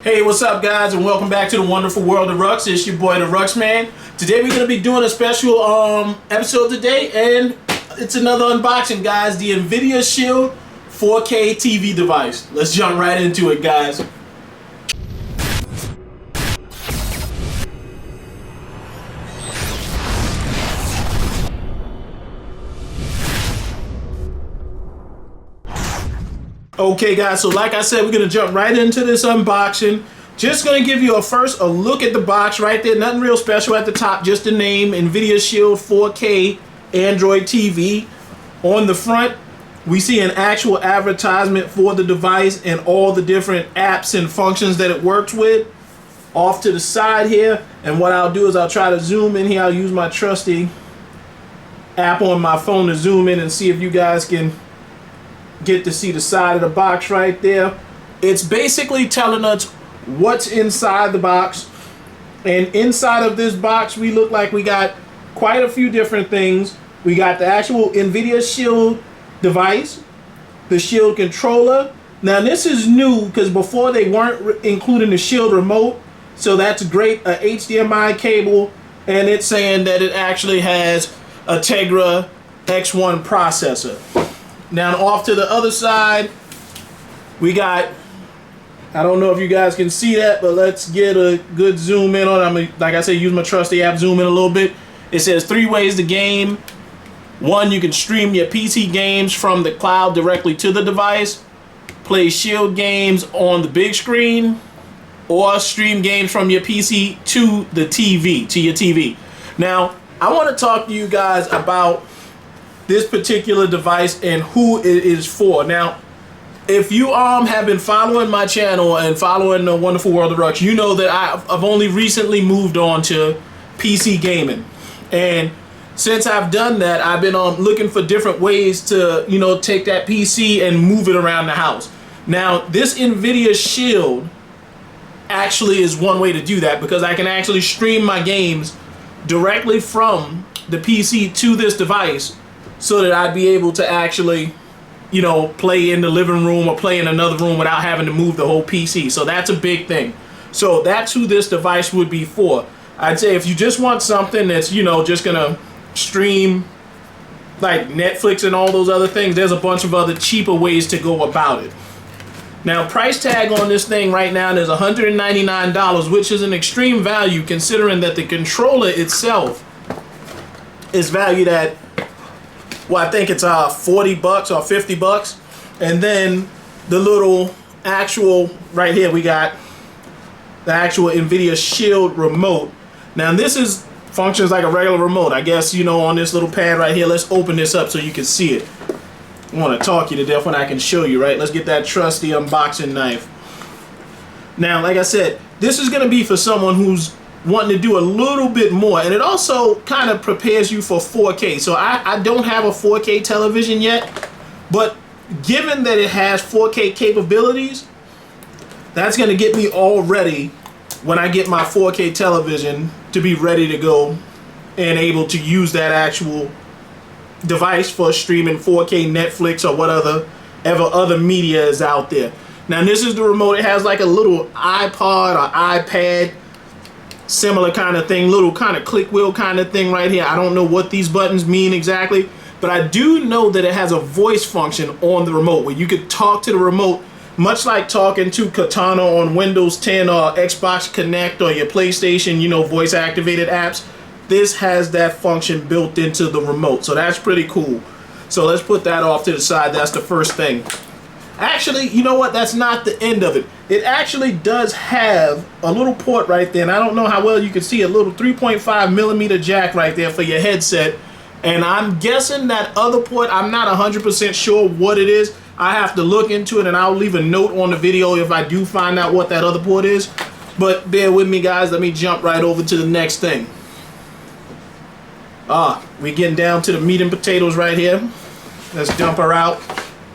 Hey, what's up guys, and welcome back to the wonderful world of Rux. It's your boy the Ruxman. Today we're going to be doing a special episode today, and it's another unboxing, guys. The Nvidia Shield 4K TV device. Let's jump right into it, guys. Okay guys, so like I said, we're going to jump right into this unboxing. Just going to give you a look at the box right there. Nothing real special at the top, just the name, Nvidia Shield 4K Android TV. On the front, we see an actual advertisement for the device and all the different apps and functions that it works with. Off to the side here, and what I'll do is I'll try to zoom in here. I'll use my trusty app on my phone to zoom in and see if you guys can get to see the side of the box right there. It's basically telling us what's inside the box, and inside of this box we look like we got quite a few different things. We got the actual Nvidia Shield device, the Shield controller. Now this is new because before they weren't including the Shield remote, so that's great. A HDMI cable, and it's saying that it actually has a Tegra X1 processor. Now off to the other side, we got, I don't know if you guys can see that, but let's get a good zoom in on it. I'm gonna, like I said, use my trusty app, zoom in a little bit. It says 3 ways to game. 1, you can stream your PC games from the cloud directly to the device, play Shield games on the big screen, or stream games from your PC to the TV, to your TV. Now, I want to talk to you guys about this particular device and who it is for. Now, if you have been following my channel and following the wonderful world of Rux, you know that I've only recently moved on to PC gaming, and since I've done that, I've been looking for different ways to, you know, take that PC and move it around the house. Now, this Nvidia Shield actually is one way to do that, because I can actually stream my games directly from the PC to this device, so that I'd be able to actually, you know, play in the living room or play in another room without having to move the whole PC. So that's a big thing. So that's who this device would be for. I'd say if you just want something that's, you know, just gonna stream like Netflix and all those other things, there's a bunch of other cheaper ways to go about it. Now, price tag on this thing right now is $199, which is an extreme value considering that the controller itself is valued at, well, I think it's $40 or $50, and then the little actual right here, we got the actual Nvidia Shield remote. Now this functions like a regular remote, I guess, you know, on this little pad right here. Let's open this up so you can see it. I want to talk you to death when I can show you, right? Let's get that trusty unboxing knife. Now, like I said, this is going to be for someone who's wanting to do a little bit more, and it also kind of prepares you for 4K. So I don't have a 4K television yet, but given that it has 4K capabilities, that's going to get me all ready when I get my 4K television to be ready to go and able to use that actual device for streaming 4K Netflix or whatever other media is out there. Now this is the remote. It has like a little iPod or iPad similar kind of thing, little kind of click wheel kind of thing right here. I don't know what these buttons mean exactly, but I do know that it has a voice function on the remote where you could talk to the remote, much like talking to Katana on Windows 10 or Xbox Connect or your PlayStation, you know, voice activated apps. This has that function built into the remote, so that's pretty cool. So let's put that off to the side. That's the first thing. Actually, you know what? That's not the end of it. It actually does have a little port right there, and I don't know how well you can see a little 3.5mm jack right there for your headset. And I'm guessing that other port, I'm not 100% sure what it is. I have to look into it, and I'll leave a note on the video if I do find out what that other port is. But bear with me, guys. Let me jump right over to the next thing. We're getting down to the meat and potatoes right here. Let's dump her out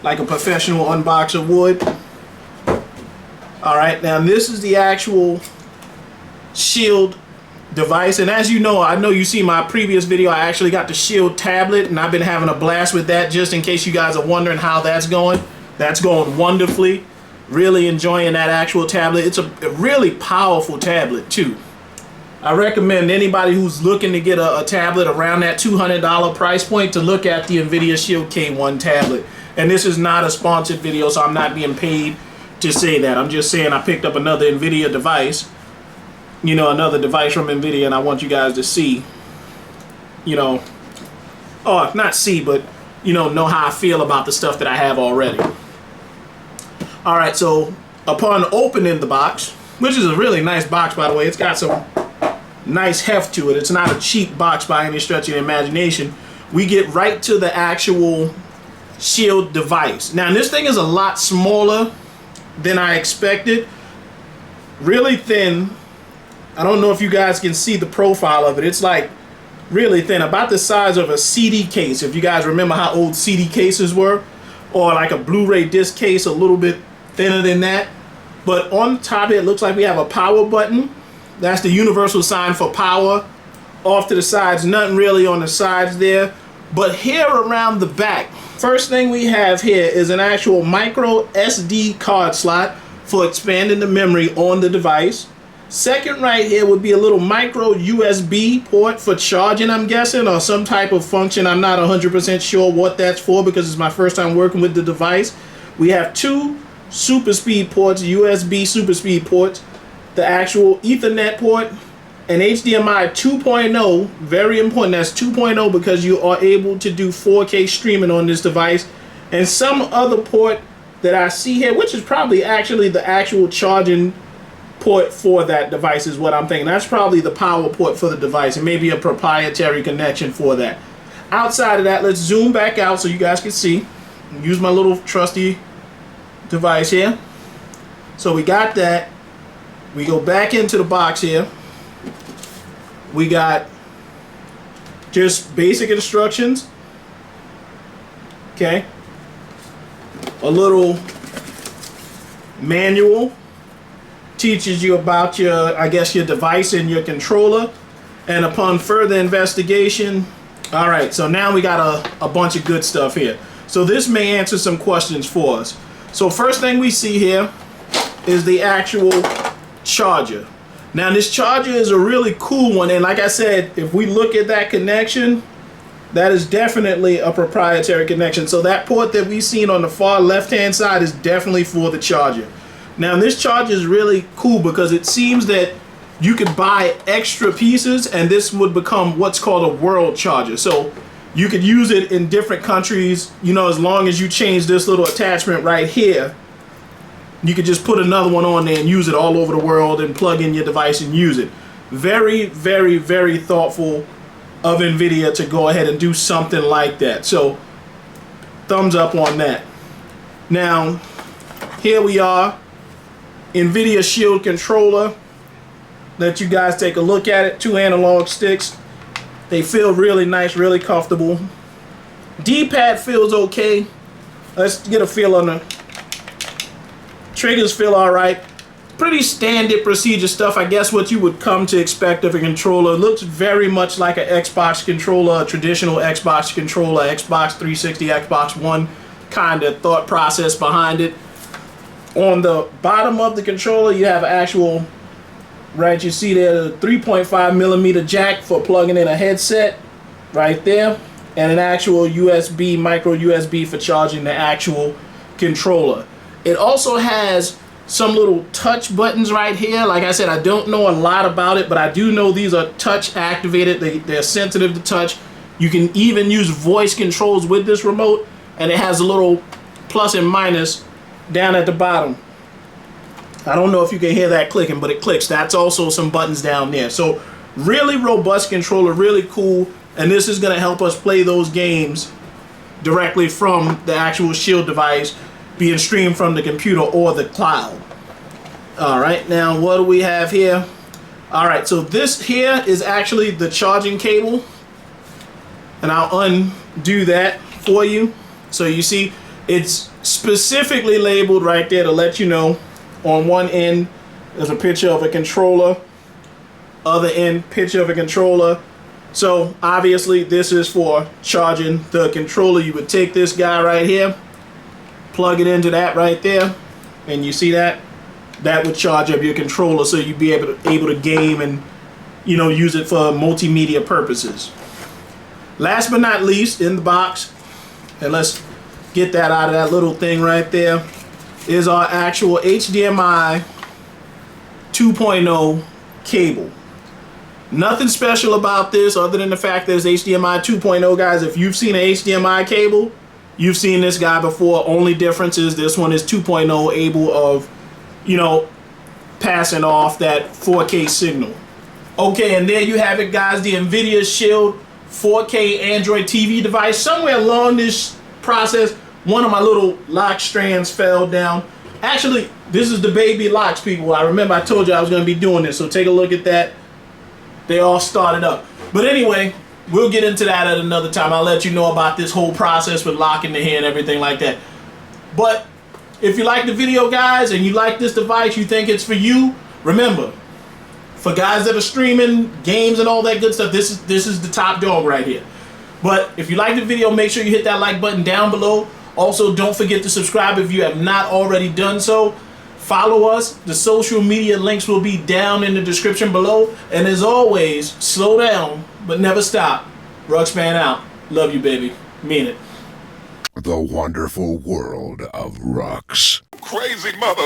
like a professional unboxer would. All right, now this is the actual Shield device, and as you know, I know you see my previous video, I actually got the Shield tablet, and I've been having a blast with that. Just in case you guys are wondering how that's going, that's going wonderfully. Really enjoying that actual tablet. It's a really powerful tablet too. I recommend anybody who's looking to get a tablet around that $200 price point to look at the Nvidia Shield K1 tablet. And this is not a sponsored video, so I'm not being paid to say that. I'm just saying I picked up another Nvidia device, you know, another device from Nvidia, and I want you guys to see, you know, or not see, but, you know how I feel about the stuff that I have already. All right, so upon opening the box, which is a really nice box, by the way, it's got some nice heft to it. It's not a cheap box by any stretch of the imagination. We get right to the actual Shield device. Now, this thing is a lot smaller than I expected. Really thin. I don't know if you guys can see the profile of it. It's like really thin, about the size of a CD case, if you guys remember how old CD cases were, or like a Blu-ray disc case, a little bit thinner than that. But on top of it looks like we have a power button. That's the universal sign for power. Off to the sides, nothing really on the sides there. But here around the back, first thing we have here is an actual micro SD card slot for expanding the memory on the device. Second right here would be a little micro USB port for charging, I'm guessing, or some type of function. I'm not 100% sure what that's for because it's my first time working with the device. We have two super speed ports, USB super speed ports, the actual Ethernet port, and HDMI 2.0, very important, that's 2.0 because you are able to do 4K streaming on this device, and some other port that I see here, which is probably actually the actual charging port for that device is what I'm thinking. That's probably the power port for the device, and maybe a proprietary connection for that. Outside of that, let's zoom back out so you guys can see. Use my little trusty device here. So we got that. We go back into the box here. We got just basic instructions. Okay. A little manual. Teaches you about your, I guess, your device and your controller. And upon further investigation, all right, so now we got a bunch of good stuff here. So this may answer some questions for us. So first thing we see here is the actual charger. Now this charger is a really cool one, and like I said, if we look at that connection, that is definitely a proprietary connection. So that port that we've seen on the far left hand side is definitely for the charger. Now this charger is really cool because it seems that you could buy extra pieces and this would become what's called a world charger. So you could use it in different countries, you know, as long as you change this little attachment right here. You could just put another one on there and use it all over the world and plug in your device and use it. Very, very, very thoughtful of Nvidia to go ahead and do something like that. So thumbs up on that. Now, here we are. Nvidia Shield controller. Let you guys take a look at it. 2 analog sticks. They feel really nice, really comfortable. D-pad feels okay. Let's get a feel on the triggers. Feel all right. Pretty standard procedure stuff. I guess what you would come to expect of a controller. It looks very much like an Xbox controller, a traditional Xbox controller, Xbox 360, Xbox One kind of thought process behind it. On the bottom of the controller, you have an actual, right, you see there, a 3.5 millimeter jack for plugging in a headset right there, and an actual USB, micro USB for charging the actual controller. It also has some little touch buttons right here. Like I said, I don't know a lot about it, but I do know these are touch activated. They're sensitive to touch. You can even use voice controls with this remote, and it has a little plus and minus down at the bottom. I don't know if you can hear that clicking, but it clicks. That's also some buttons down there. So really robust controller, really cool, and this is going to help us play those games directly from the actual Shield device, being streamed from the computer or the cloud. All right, now what do we have here? All right, so this here is actually the charging cable, and I'll undo that for you. So you see it's specifically labeled right there to let you know. On one end there's a picture of a controller, other end picture of a controller. So obviously this is for charging the controller. You would take this guy right here, plug it into that right there, and you see that? That would charge up your controller so you'd be able to game and, you know, use it for multimedia purposes. Last but not least, in the box, and let's get that out of that little thing right there, is our actual HDMI 2.0 cable. Nothing special about this other than the fact that it's HDMI 2.0, guys. If you've seen an HDMI cable, you've seen this guy before. Only difference is this one is 2.0, able of, you know, passing off that 4K signal. Okay, and there you have it, guys. The Nvidia Shield 4K Android TV device. Somewhere along this process, one of my little lock strands fell down. Actually, this is the baby locks, people. I remember I told you I was going to be doing this, so take a look at that. They all started up. But anyway, we'll get into that at another time. I'll let you know about this whole process with locking the hair and everything like that. But if you like the video, guys, and you like this device, you think it's for you, remember, for guys that are streaming games and all that good stuff, this is the top dog right here. But if you like the video, make sure you hit that like button down below. Also, don't forget to subscribe if you have not already done so. Follow us. The social media links will be down in the description below. And as always, slow down, but never stop. Ruxman out. Love you, baby. Mean it. The wonderful world of Rux. Crazy mother.